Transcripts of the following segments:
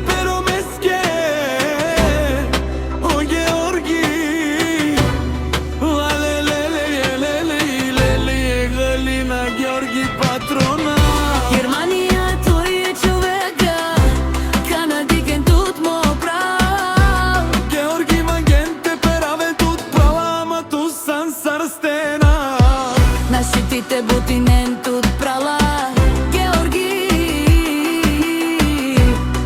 pero meske o Georgi Galina Georgi patrona Германија тој е човекот Канади кен тут мо прав Georgi Magente perave tut prava ама tu san sarstena Нашите бутинен тут прала Георги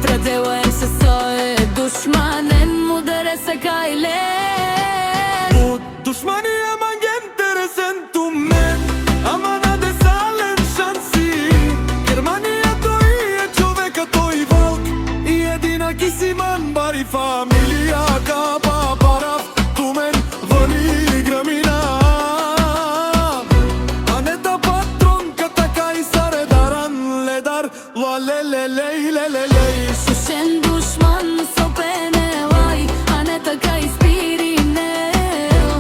Традеуем се сој душманен Мудере се кајлен Ut dushmania Magente resent tu men Ама на десален шанси Германија тој е човека тој волк И единак и симан бари фамилија капа парав тумен вани грамина Анета патронка така и саредаран ледар лелелелелелелей Сушен душман со пенелај А не така испиринел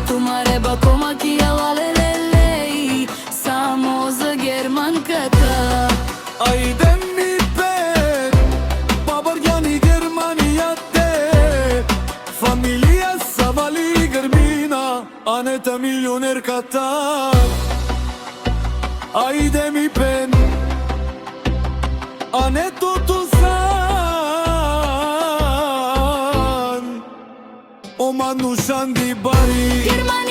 Тумаре бакомакија лалелелей Само за германката Ајде ми пет, бабарјани Германијате Фамилија Савали Грмина, Анета милионерката Ајде ми пен, Ането Тусан Оману Шанди Бари Герман